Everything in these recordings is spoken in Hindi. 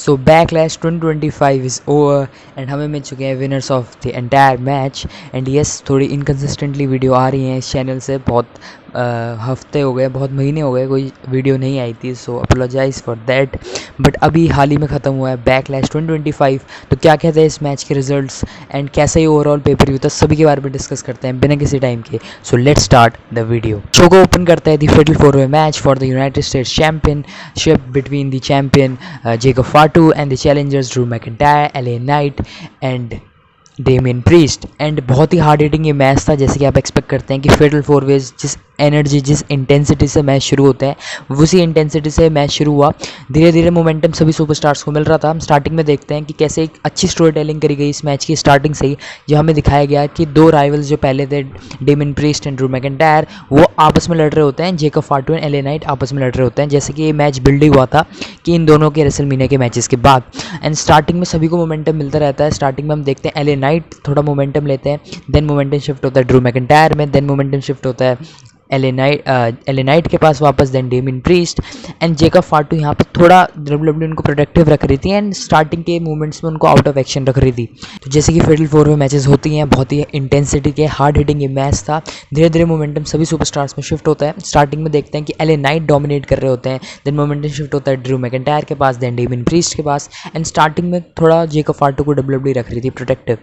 So backlash 2025 is over and हमें मिल चुके हैं winners of the entire match. And yes, थोड़ी इनकन्सिस्टेंटली वीडियो आ रही हैं इस चैनल से। बहुत हफ्ते हो गए, बहुत महीने हो गए कोई वीडियो नहीं आई थी, सो अपोलोजाइज़ फॉर दैट। बट अभी हाल ही में ख़त्म हुआ है बैकलैश 2025। तो क्या कहते हैं इस मैच के रिजल्ट्स एंड कैसा ही ओवरऑल पेपर व्यू था, सभी के बारे में डिस्कस करते हैं बिना किसी टाइम के। So let's start the video. Show को ओपन करता है द फेटल 4-वे match for the United States championship between the champion Jacob Fatu and the challengers Drew McIntyre, LA Knight and Damien Priest. And बहुत ही हार्ड हिटिंग ये मैच था, जैसे कि आप एक्सपेक्ट करते हैं कि फेटल 4-वेज जिस एनर्जी जिस इंटेंसिटी से मैच शुरू होता है उसी इंटेंसिटी से मैच शुरू हुआ। धीरे धीरे मोमेंटम सभी सुपरस्टार्स को मिल रहा था। हम स्टार्टिंग में देखते हैं कि कैसे एक अच्छी स्टोरी टेलिंग करी गई इस मैच की स्टार्टिंग से ही, जो हमें दिखाया गया कि दो राइवल्स जो पहले थे Damien Priest and Drew McIntyre, वो आपस में लड़ रहे होते हैं। जेकब फाटू एंड एलए नाइट आपस में लड़ रहे होते हैं, जैसे कि ये मैच बिल्ड हुआ था कि इन दोनों के रेसलमेनिया के मैचेस के बाद। एंड स्टार्टिंग में सभी को मोमेंटम मिलता रहता है। स्टार्टिंग में हम देखते हैं एलए नाइट थोड़ा मोमेंटम लेते हैं, देन मोमेंटम शिफ्ट होता है ड्रू मैकिंटायर में, देन मोमेंटम शिफ्ट होता है एलए नाइट के पास वापस, then Damian Priest and Jacob Fatu. यहाँ पे थोड़ा डब्ल्यूडब्ल्यूई उनको प्रोटेक्टिव रख रही थी एंड स्टार्टिंग के मूवमेंट्स में उनको आउट ऑफ एक्शन रख रही थी। तो जैसे कि फेटल 4 में मैचेस होती हैं, बहुत ही इंटेंसिटी के हार्ड हिटिंग ये मैच था। धीरे धीरे मोमेंटम सभी सुपरस्टार्स में शिफ्ट होता है। स्टार्टिंग में देखते हैं कि एलए नाइट डोमिनेट कर रहे होते हैं, देन मोमेंटम शिफ्ट होता है ड्रू मैकिंटायर के पास, देन डेमियन प्रीस्ट के पास। एंड स्टार्टिंग में थोड़ा जेकब फाटू को डब्ल्यूडब्ल्यूई रख रही थी प्रोटेक्टिव।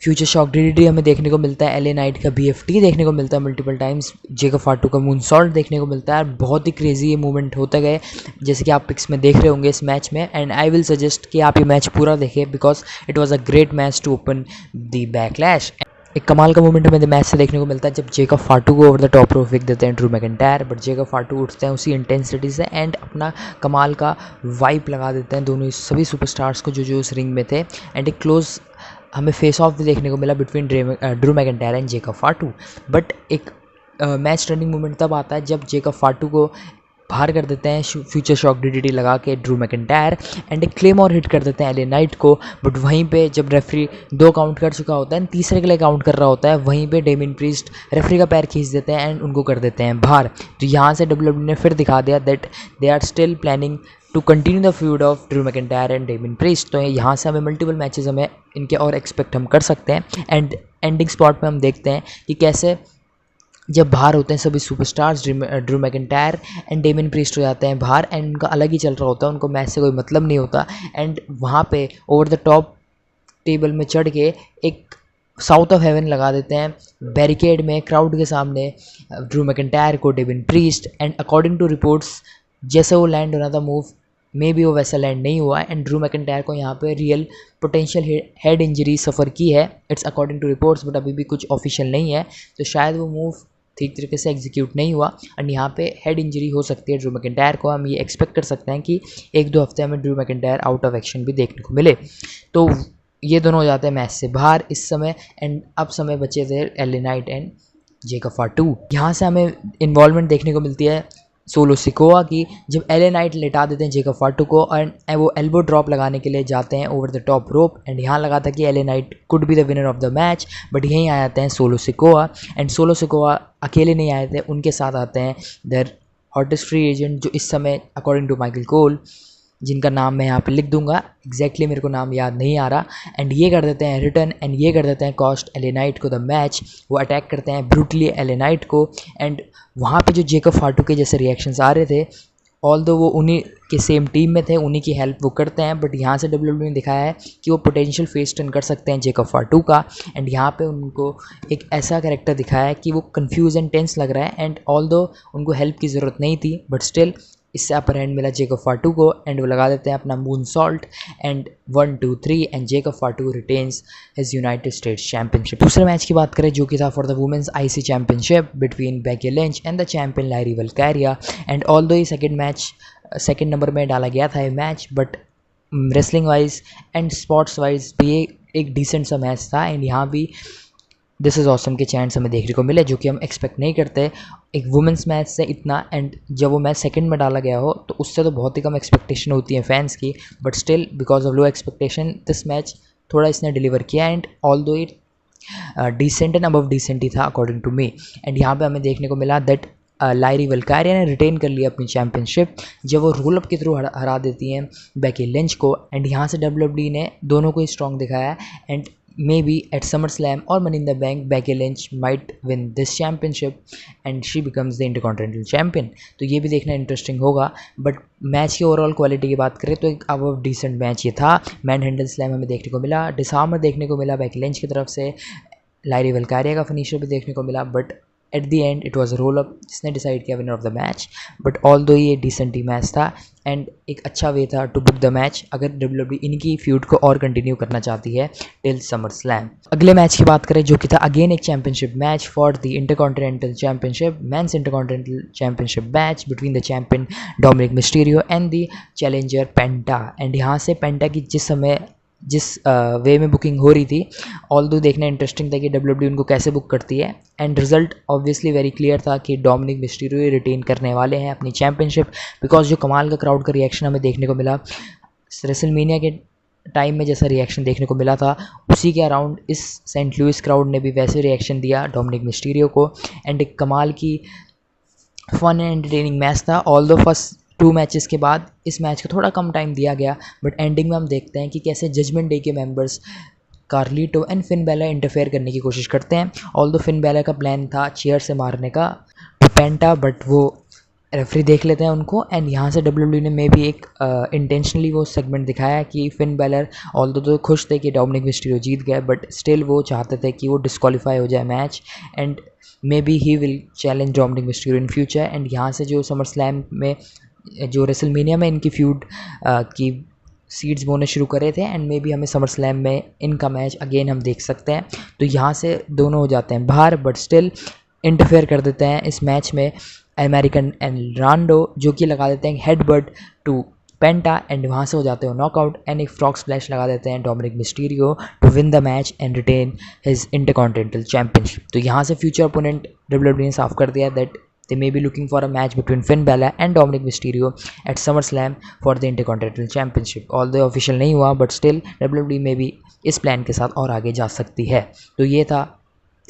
फ्यूचर शॉक डीडीटी हमें देखने को मिलता है, एलए नाइट का बीएफटी देखने को मिलता है मल्टीपल टाइम्स, जेकब फाटू का मून सॉल्ट देखने को मिलता है। बहुत ही क्रेजी ये मूवमेंट होते गए, जैसे कि आप पिक्स में देख रहे होंगे इस मैच में। एंड आई विल सजेस्ट कि आप ये मैच पूरा देखें because it was a great match to open the Backlash. एक कमाल का मोमेंट हमें मैच से देखने को मिलता है जब जेकब फाटू को ओवर द टॉप रोप फेंक देते हैं ड्रू मैकिंटायर, बट जेकब फाटू उठते हैं उसी इंटेंसिटी से एंड अपना कमाल का वाइप लगा देते हैं दोनों सभी सुपरस्टार्स को जो उस रिंग में थे। एंड एक क्लोज हमें फेस ऑफ भी देखने को मिला between Drew McIntyre and Jacob फाटू। But एक मैच टर्निंग मोमेंट तब आता है जब जेकब फाटू को बाहर कर देते हैं फ्यूचर शॉक डीडीटी लगा के ड्रू मैकिंटायर, एंड एक क्लेम और हिट कर देते हैं एलए नाइट को। बट वहीं पे जब रेफरी 2 काउंट कर चुका होता है, तीसरे के लिए काउंट कर रहा होता है, वहीं पे डेमियन प्रीस्ट रेफरी का पैर खींच देते हैं एंड उनको कर देते हैं बाहर। तो यहाँ से डब्ल्यूडब्ल्यूई ने फिर दिखा दिया that they are still planning to continue the feud of Drew McIntyre and Damian Priest. तो यहाँ से हमें मल्टीपल मैचेस हमें इनके और एक्सपेक्ट हम कर सकते हैं। एंड एंडिंग स्पॉट में हम देखते हैं कि कैसे जब बाहर होते हैं सभी superstars, Drew McIntyre and Damian priest हो जाते हैं बाहर एंड उनका अलग ही चल रहा होता है, उनको मैच से कोई मतलब नहीं होता। एंड वहाँ पे ओवर द टॉप टेबल में चढ़ के एक साउथ ऑफ हेवन लगा देते हैं बैरिकेड में क्राउड के सामने ड्रू मैकिंटायर को Damian Priest. And according to reports जैसे वो लैंड होना था मूव, मे बी वो वैसा लैंड नहीं हुआ एंड ड्रू मैकिंटायर को यहाँ पे real potential head injury suffer की है। It's according to reports, but अभी भी कुछ ऑफिशियल नहीं है, तो शायद वो मूव ठीक तरीके से एग्जीक्यूट नहीं हुआ एंड यहाँ पे हेड इंजरी हो सकती है ड्रू मैकिंटायर को। हम ये एक्सपेक्ट कर सकते हैं कि 1-2 हफ्ते में Drew McIntyre out of action भी देखने को मिले। तो ये दोनों हो जाते हैं मैच से बाहर इस समय। एंड अब समय बचे थे LA night and Jacob Fatu. यहाँ से हमें इन्वॉल्वमेंट देखने को मिलती है सोलो सिकोआ की, जब एलए नाइट लेटा देते हैं जेकब फाटू को एंड वो एल्बो ड्रॉप लगाने के लिए जाते हैं over the top rope. And यहाँ लगा था कि LA night could be the winner of the match, but यहीं आ जाते हैं solo Sikoa. And solo Sikoa अकेले नहीं आए थे, उनके साथ आते हैं देयर हॉटेस्ट फ्री एजेंट, जो इस समय अकॉर्डिंग टू माइकल कोल, जिनका नाम मैं यहाँ पे लिख दूंगा, एग्जैक्टली मेरे को नाम याद नहीं आ रहा। एंड ये कर देते हैं रिटर्न एंड ये कर देते हैं कॉस्ट एलए नाइट को द मैच। वो अटैक करते हैं ब्रूटली एलए नाइट को एंड वहाँ पे जो जेकब फाटू के जैसे रिएक्शंस आ रहे थे, ऑल्दो वो उन्हीं के सेम टीम में थे, उन्हीं की हेल्प वो करते हैं, बट यहाँ से डब्ल्यूडब्ल्यूई ने दिखाया है कि वो पोटेंशियल फेस टर्न कर सकते हैं जेकब फाटू का। एंड यहाँ पे उनको एक ऐसा कैरेक्टर दिखाया है कि वो कंफ्यूज एंड टेंस लग रहा है एंड ऑल्दो उनको हेल्प की ज़रूरत नहीं थी, बट स्टिल इससे अपर हैंड मिला जेकब फाटू को एंड वो लगा देते हैं अपना moonsault and 1 2 3 and Jacob Fatu retains his United States championship. दूसरे मैच की बात करें जो कि था for the women's IC championship between Becky Lynch and the champion Lyra Valkyria. And although ये सेकेंड नंबर में डाला गया था ये match, but wrestling wise and sports wise भी एक डिसेंट सा मैच था। एंड यहाँ भी दिस इज़ ऑसम के चैंट्स हमें देखने को मिले, जो कि हम एक्सपेक्ट नहीं करते एक वुमेंस मैच से इतना। एंड जब वो मैच सेकंड में डाला गया हो तो उससे तो बहुत ही कम एक्सपेक्टेशन होती है फैंस की, but still because of low expectation this match थोड़ा इसने डिलीवर किया and although it decent and above decent ही था अकॉर्डिंग टू मी। एंड यहाँ पे हमें देखने को मिला दैट लायरी वल्कारिया ने रिटेन कर लिया अपनी चैम्पियनशिप जब वो रोल अप के थ्रू हरा देती हैं बेकी लिंच को। एंड यहाँ से WWE ने दोनों को ही स्ट्रॉन्ग दिखाया and maybe at SummerSlam और Money in the Bank Becky Lynch might win this championship and she becomes the Intercontinental champion. तो ये भी देखना इंटरेस्टिंग होगा। बट मैच की ओवरऑल क्वालिटी की बात करें तो एक अब डिसेंट मैच ये था। मैन हैंडल स्लैम हमें देखने को मिला, डिसआर्मर देखने को मिला बेकी लिंच की तरफ से, लायरी वल्कारिया का फिनिशर भी देखने को मिला। But at the end it was roll up जिसने डिसाइड किया winner of the match. But although ये डिसेंट ही मैच था एंड एक अच्छा वे था टू बुक द मैच अगर WWE इनकी फ्यूड को और कंटिन्यू करना चाहती है टिल समर स्लैम। अगले मैच की बात करें जो कि था अगेन एक championship match for the Intercontinental Championship, men's Intercontinental Championship match between the champion Dominik Mysterio and the challenger penta. And यहाँ से पेंटा की जिस वे में बुकिंग हो रही थी, ऑल्दो देखना इंटरेस्टिंग था कि WWE उनको कैसे बुक करती है। And result obviously very clear था कि डोमिनिक मिस्टीरियो रिटेन करने वाले हैं अपनी चैंपियनशिप, बिकॉज जो कमाल का क्राउड का रिएक्शन हमें देखने को मिला रेसलमेनिया के टाइम में, जैसा रिएक्शन देखने को मिला था उसी के अराउंड इस सेंट लुइस क्राउड ने भी वैसे रिएक्शन दिया डोमिनिक मिस्टीरियो को। एंड एक कमाल की फन एंड एंटरटेनिंग मैच था। ऑल दो फर्स्ट 2 मैचेस के बाद इस मैच को थोड़ा कम टाइम दिया गया, बट एंडिंग में हम देखते हैं कि कैसे जजमेंट डे के मेंबर्स कार्लिटो एंड फिन बैला इंटरफेयर करने की कोशिश करते हैं। ऑल्दो फिन बैला का प्लान था चेयर से मारने का पेंटा, बट वो रेफरी देख लेते हैं उनको। एंड यहाँ से WWE ने मे भी एक इंटेंशनली वो सेगमेंट दिखाया कि फिन बैलर ऑल्दो तो खुश थे कि डोमिनिक मिस्टीरियो जीत गए, बट स्टिल वो चाहते थे कि वो डिस्क्वालीफाई हो जाए match and may be he will challenge Dominik Mysterio in future. And यहाँ से जो समर स्लैम में जो रेसलमेनिया में इनकी फ्यूड की सीड्स बोने शुरू करे थे एंड मे बी हमें समर स्लैम में इनका मैच अगेन हम देख सकते हैं। तो यहाँ से दोनों हो जाते हैं बाहर, बट स्टिल इंटरफेयर कर देते हैं इस मैच में अमेरिकन एंड रांडो, जो कि लगा देते हैं हेडबट टू पेंटा एंड वहाँ से हो जाते हो नॉकआउट एंड एक फ्रॉग स्प्लैश लगा देते हैं Dominik Mysterio to win the match and retain his Intercontinental Championship. तो यहाँ से फ्यूचर ओपोनेंट WWE ने साफ कर दिया that they may be looking for a match between Finn Balor and Dominic Mysterio at SummerSlam for the Intercontinental Championship. Although official नहीं हुआ, but still WWE में भी इस प्लान के साथ और आगे जा सकती है। तो ये था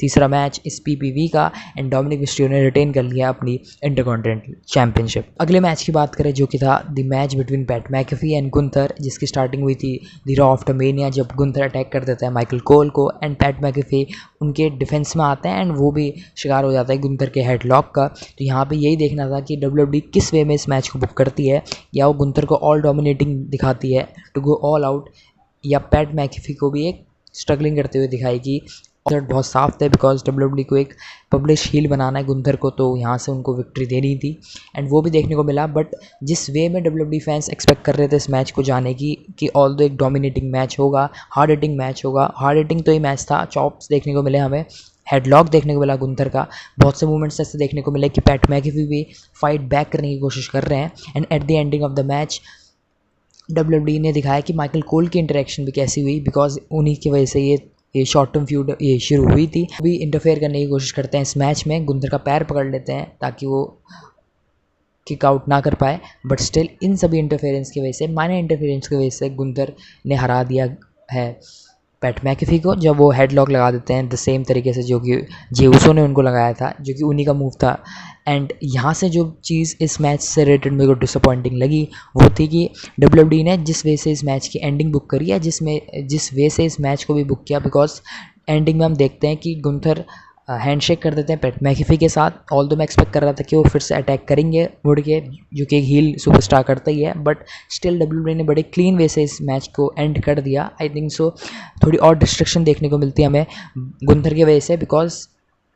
तीसरा मैच इस PPV का एंड डोमिनिक मिस्टीरियो ने रिटेन कर लिया अपनी इंटरकॉन्टिनेंटल चैंपियनशिप। अगले मैच की बात करें जो कि था the match between PAT McAfee and Gunther, जिसकी स्टार्टिंग हुई थी द रॉ आफ्टर मेनिया जब गुंथर अटैक कर देता है माइकल कोल को एंड पैट मैकेफी उनके डिफेंस में आते हैं एंड वो भी शिकार हो जाता है गुंथर के हेडलॉक का। तो यहाँ पे यही देखना था कि WWE किस वे में इस मैच को बुक करती है, या वो गुंथर को ऑल डोमिनेटिंग दिखाती है टू गो ऑल आउट, या पैट मैकेफी को भी एक स्ट्रगलिंग करते हुए दिखाएगी। बहुत साफ थे बिकॉज WWE को एक पब्लिश हील बनाना है गुंथर को, तो यहाँ से उनको विक्ट्री देनी थी एंड वो भी देखने को मिला। बट जिस वे में WWE फैंस एक्सपेक्ट कर रहे थे इस मैच को जाने की कि ऑल्दो एक डोमिनेटिंग मैच होगा, हार्ड हिटिंग मैच होगा, हार्ड हिटिंग तो ही मैच था, चॉप्स देखने को मिले हमें, हेडलॉक देखने को मिला गुंथर का, बहुत से मूवमेंट्स ऐसे देखने को मिले कि पैट मैकेफी भी फाइट बैक करने की कोशिश कर रहे हैं। And at the ending of the match WWE ने दिखाया कि माइकल कोल की इंटरेक्शन भी कैसी हुई, बिकॉज उन्हीं की वजह से ये शॉर्ट टर्म फ्यूड ये शुरू हुई थी। भी इंटरफेयर करने की कोशिश करते हैं इस मैच में, गुंथर का पैर पकड़ लेते हैं ताकि वो किक आउट ना कर पाए, बट स्टिल इन सभी इंटरफेरेंस की वजह से, माइनर इंटरफेरेंस की वजह से गुंथर ने हरा दिया है पैट मैकेफी को जब वो हेडलॉक लगा देते हैं द सेम तरीके से जो कि जेउसो ने उनको लगाया था, जो कि उन्हीं का मूव था। एंड यहाँ से जो चीज़ इस मैच से रिलेटेड मेरे को डिसअपॉइंटिंग लगी वो थी कि WWE ने जिस वे से इस मैच की एंडिंग बुक करी है, जिस वे से इस मैच को भी बुक किया, बिकॉज एंडिंग में हम देखते हैं कि गुंथर हैंडशेक कर देते हैं पैट मैकेफी के साथ। ऑल्दो मैं एक्सपेक्ट कर रहा था कि वो फिर से अटैक करेंगे मुड़ के, जो कि एक हील सुपरस्टार करता ही है, बट स्टिल WWE ने बड़े क्लीन वे से इस मैच को एंड कर दिया। आई थिंक सो थोड़ी और डिस्ट्रक्शन देखने को मिलती है हमें गुंथर की वजह से, बिकॉज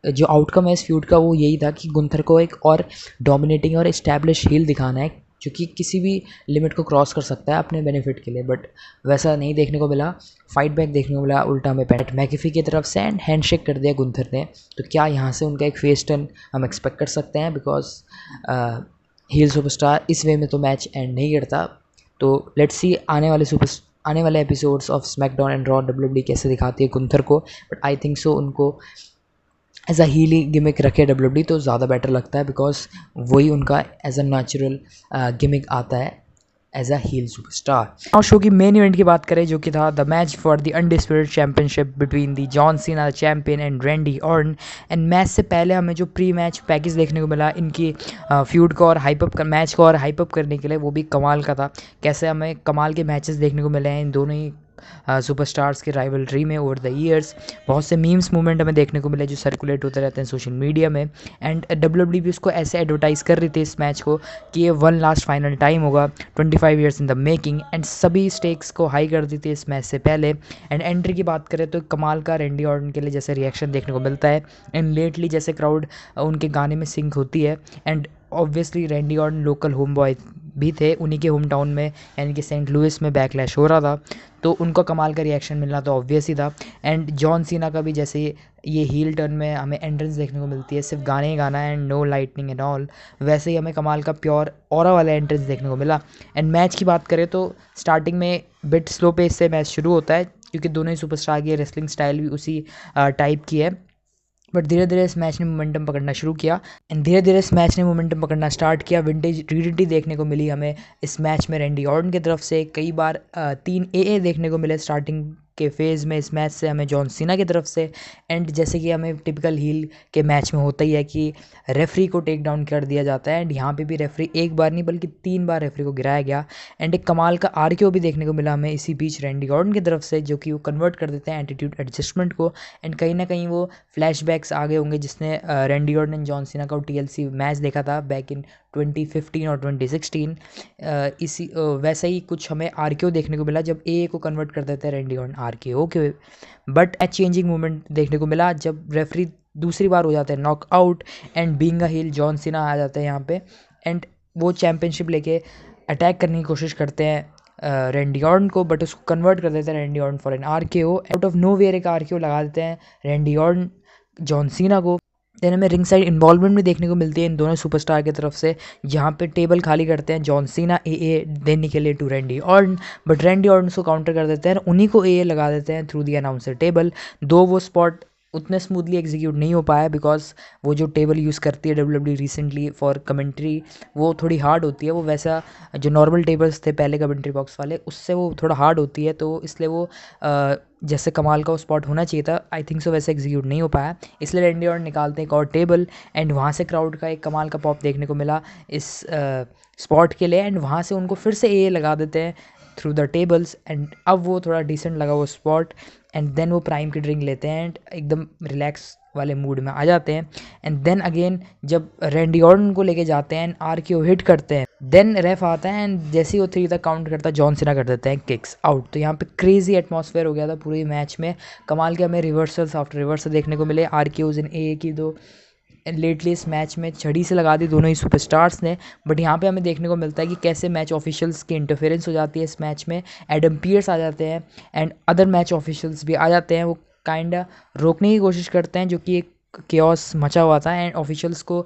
जो आउटकम है इस फ्यूड का वो यही था कि गुंथर को एक और डोमिनेटिंग और इस्टेब्लिश हील दिखाना है जो कि किसी भी लिमिट को क्रॉस कर सकता है अपने बेनिफिट के लिए, बट वैसा नहीं देखने को मिला। फाइट बैक देखने को मिला उल्टा में पैट मैकेफी की तरफ से एंड हैंडशेक कर दिया गुंथर ने। तो क्या यहाँ से उनका एक फेस टर्न हम एक्सपेक्ट कर सकते हैं, बिकॉज हील सुपरस्टार इस वे में तो मैच एंड नहीं करता। तो लेट्स सी आने वाले episodes of SmackDown and raw WWE कैसे दिखाती है गुंथर को, बट आई थिंक सो उनको एज अ हीली गिमिक रखे WWE तो ज़्यादा बेटर लगता है, बिकॉज वही उनका एज अ नेचुरल गिमिक आता है एज अ हील सुपरस्टार। और शो की मेन इवेंट की बात करें जो कि था the match for the undisputed championship between the John Cena champion and Randy Orton. And match से पहले हमें जो प्री मैच पैकेज देखने को मिला इनकी फ्यूड को और मैच को और हाइप अप करने के लिए, वो भी कमाल का था। कैसे हमें कमाल के मैचेस देखने को मिले हैं इन दोनों ही सुपरस्टार्स के राइवलरी में ओवर द ईयर्स। बहुत से मीम्स मूवमेंट हमें देखने को मिले जो सर्कुलेट होते रहते हैं सोशल मीडिया में। एंड डब्ल्यूडब्ल्यूई भी उसको ऐसे एडवर्टाइज़ कर रही थी इस मैच को कि ये वन लास्ट फाइनल टाइम होगा, 25 years in the making. And सभी स्टेक्स को हाई कर दी थी इस मैच से पहले। एंड एंट्री की बात करें तो कमाल का रैंडी ऑर्टन के लिए जैसे रिएक्शन देखने को मिलता है। एंड लेटली जैसे क्राउड उनके गाने में सिंक होती है। And obviously Randy Orton local home boy भी थे, उन्हीं के होम टाउन में यानी कि सेंट लुइस में बैकलैश हो रहा था, तो उनको कमाल का रिएक्शन मिलना तो ऑब्वियस ही था। एंड जॉन सीना का भी जैसे ये हील टर्न में हमें एंट्रेंस देखने को मिलती है, सिर्फ गाने ही गाना है and no lightning and all, वैसे ही हमें कमाल का प्योर ऑरा वाला एंट्रेंस देखने को मिला। एंड मैच की बात करें तो स्टार्टिंग में बिट स्लो पेस से मैच शुरू होता है क्योंकि दोनों ही सुपरस्टार की रेसलिंग स्टाइल भी उसी टाइप की है। बट धीरे धीरे इस मैच ने मोमेंटम पकड़ना शुरू किया एंड धीरे धीरे इस मैच ने मोमेंटम पकड़ना स्टार्ट किया। विंटेज टीडीटी देखने को मिली हमें इस मैच में रैंडी ऑर्टन की तरफ से। कई बार 3 AA देखने को मिले स्टार्टिंग के फेज़ में इस मैच से हमें जॉन सीना की तरफ से। एंड जैसे कि हमें टिपिकल हील के मैच में होता ही है कि रेफरी को टेक डाउन कर दिया जाता है। एंड यहाँ पे भी रेफरी एक बार नहीं बल्कि 3 बार रेफरी को गिराया गया। एंड एक कमाल का आरकेओ भी देखने को मिला हमें इसी बीच रैंडी ऑर्टन की तरफ से, जो कि वो कन्वर्ट कर देते हैं एटीट्यूड एडजस्टमेंट को। एंड कहीं ना कहीं वो फ्लैशबैक्स आ गए होंगे जिसने Randy Orton and John Cena का TLC मैच देखा था बैक इन 2015 और 2016। इसी वैसा ही कुछ हमें आरकेओ देखने को मिला जब AA को कन्वर्ट कर देते हैं रैंडी ऑर्टन आरकेओ के। बट मैच चेंजिंग मूवमेंट देखने को मिला जब रेफरी दूसरी बार हो जाता है knockout and being a heel John Cena आ जाता है यहाँ पे। एंड वो चैंपियनशिप लेके अटैक करने की कोशिश करते हैं रैंडी ऑर्टन को, बट उसको कन्वर्ट कर देते हैं Randy Orton for an RKO. Out of nowhere एक आरकेओ लगा देते हैं रैंडी ऑर्टन जॉन सीना को। देन हमें रिंग साइड इन्वॉल्वमेंट भी देखने को मिलती है इन दोनों सुपरस्टार की तरफ से, जहाँ पे टेबल खाली करते हैं जॉन सीना AA देने के लिए to Randy Orton. But Randy Orton को काउंटर कर देते हैं, उन्हीं को AA लगा देते हैं थ्रू दी अनाउंसर टेबल। दो वो स्पॉट उतने स्मूथली एग्जीक्यूट नहीं हो पाया बिकॉज वो जो टेबल यूज़ करती है डब्ल्यूडब्ल्यूई रिसेंटली फॉर कमेंट्री वो थोड़ी हार्ड होती है। वो वैसा जो नॉर्मल टेबल्स थे पहले कमेंट्री बॉक्स वाले उससे वो थोड़ा हार्ड होती है, तो इसलिए वो जैसे कमाल का वो स्पॉट होना चाहिए था आई थिंक सो वैसे एग्जीक्यूट नहीं हो पाया, इसलिए रैंडी ऑर्टन निकालते हैं एक और टेबल। एंड वहाँ से क्राउड का एक कमाल का पॉप देखने को मिला इस स्पॉट के लिए। एंड वहाँ से उनको फिर से AA लगा देते हैं थ्रू द टेबल्स। एंड अब वो थोड़ा डिसेंट लगा वो स्पॉट। एंड देन वो प्राइम की ड्रिंक लेते हैं एंड एकदम रिलैक्स वाले मूड में आ जाते हैं। एंड देन अगेन जब रैंडी ऑर्टन को लेके जाते हैं एंड आरकेओ हिट करते हैं, देन रेफ आता है एंड जैसे ही वो 3 तक काउंट करता है जॉन सीना कर देते हैं किक्स आउट। तो यहाँ पे क्रेजी एटमॉस्फेयर हो गया था पूरे मैच में। कमाल के हमें रिवर्सल्स आफ्टर रिवर्सल देखने को मिले। आरकेओज इन AA की दो लेटली इस मैच में छड़ी से लगा दी दोनों ही सुपरस्टार्स ने। बट यहाँ पे हमें देखने को मिलता है कि कैसे मैच ऑफिशियल्स की इंटरफेरेंस हो जाती है इस मैच में। एडम पियर्स आ जाते हैं एंड अदर मैच ऑफिशियल्स भी आ जाते हैं, वो काइंडा रोकने की कोशिश करते हैं जो कि एक केओस मचा हुआ था। एंड ऑफिशियल्स को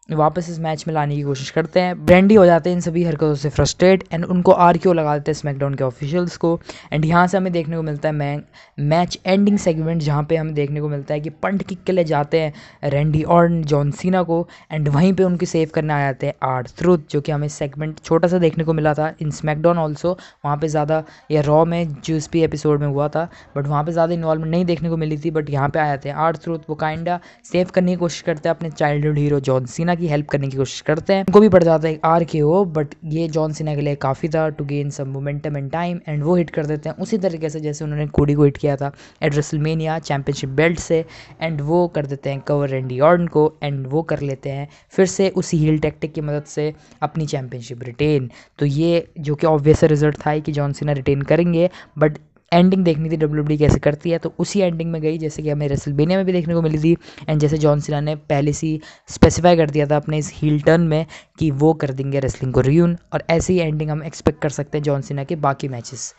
वापस इस मैच में लाने की कोशिश करते हैं। ब्रेंडी हो जाते हैं इन सभी हरकतों से फ्रस्ट्रेट एंड उनको आरकेओ लगा देते हैं स्मैकडाउन के ऑफिशियल्स को। एंड यहाँ से हमें देखने को मिलता है मैच एंडिंग सेगमेंट, जहाँ पे हमें देखने को मिलता है कि पंट किक के लिए जाते हैं रैंडी ऑर्टन जॉन सीना को एंड वहीं पे उनकी सेव करने आ जाते हैं R-Truth, जो कि हमें सेगमेंट छोटा सा देखने को मिला था इन स्मैकडाउन ऑल्सो। वहाँ पे ज़्यादा या रॉ में जिस भी एपिसोड में हुआ था बट वहाँ पे ज़्यादा इन्वॉल्वमेंट नहीं देखने को मिली थी। बट यहाँ पे आ जाते हैं R-Truth, वो काइंडा सेव करने की कोशिश करते हैं अपने चाइल्डहुड हीरो जॉन सीना की हेल्प करने की कोशिश करते हैं। उनको भी पड़ जाता है RKO, बट ये जॉन सीना के लिए काफ़ी था to gain some momentum and time. And वो हिट कर देते हैं उसी तरीके से जैसे उन्होंने कोडी को हिट किया था एट रेसलमेनिया चैंपियनशिप बेल्ट से। एंड वो कर देते हैं कवर रैंडी ऑर्टन को एंड वो कर लेते हैं फिर से उसी हील टैक्टिक की मदद से अपनी चैंपियनशिप रिटेन। तो ये जो कि ऑब्वियस रिजल्ट था कि जॉन सीना रिटेन करेंगे, बट एंडिंग देखनी थी WWE कैसे करती है, तो उसी एंडिंग में गई जैसे कि हमें रेसलमेनिया में भी देखने को मिली थी। एंड जैसे जॉन सीना ने पहले से स्पेसिफाई कर दिया था अपने इस हील टर्न में कि वो कर देंगे रेसलिंग को रियून, और ऐसी ही एंडिंग हम एक्सपेक्ट कर सकते हैं जॉन सीना के बाकी मैचेस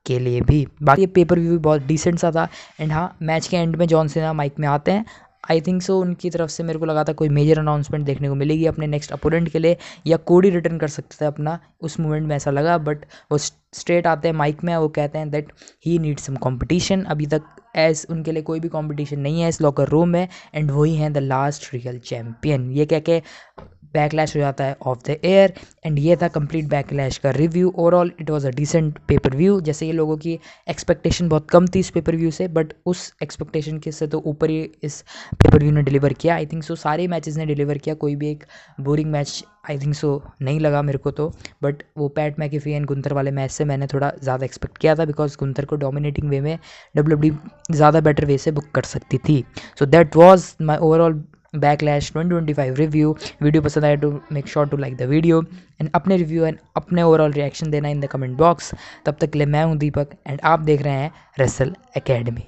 के लिए भी। बाकी ये पेपर व्यू भी बहुत डिसेंट सा था। एंड हाँ, मैच के एंड में जॉन सीना माइक में आते हैं। आई थिंक सो उनकी तरफ से मेरे को लगा था कोई मेजर अनाउंसमेंट देखने को मिलेगी अपने नेक्स्ट अपोनेंट के लिए, या कोडी रिटर्न कर सकते थे अपना, उस मोमेंट में ऐसा लगा। बट वो स्ट्रेट आते हैं माइक में, वो कहते हैं that he needs some competition. अभी तक एज उनके लिए कोई भी कंपटीशन नहीं है इस लॉकर रूम में, एंड वही हैं द लास्ट रियल चैम्पियन। ये कह के बैकलैश हो जाता है ऑफ द एयर। एंड ये था कंप्लीट बैकलैश का review. Overall it was a decent pay per view. जैसे ये लोगों की एक्सपेक्टेशन बहुत कम थी इस पेपर व्यू से, बट उस एक्सपेक्टेशन के से तो ऊपर ही इस पेपर व्यू ने डिलीवर किया। आई थिंक सो सारे मैचेस ने डिलीवर किया, कोई भी एक boring match I think so नहीं लगा मेरे को तो। बट वो पैट मैकेफी एंड गुंथर वाले मैच से मैंने थोड़ा ज़्यादा एक्सपेक्ट किया था, बिकॉज गुंथर को डोमिनेटिंग वे में WWE ज़्यादा बेटर वे से बुक कर सकती थी। So that was my overall Backlash 2025 review. Video पसंद आए तो make sure to like the video and अपने रिव्यू एंड अपने ओवरऑल रिएक्शन देना इन द कमेंट बॉक्स। तब तक के लिए मैं हूँ दीपक एंड आप देख रहे हैं रेसल एकेडमी।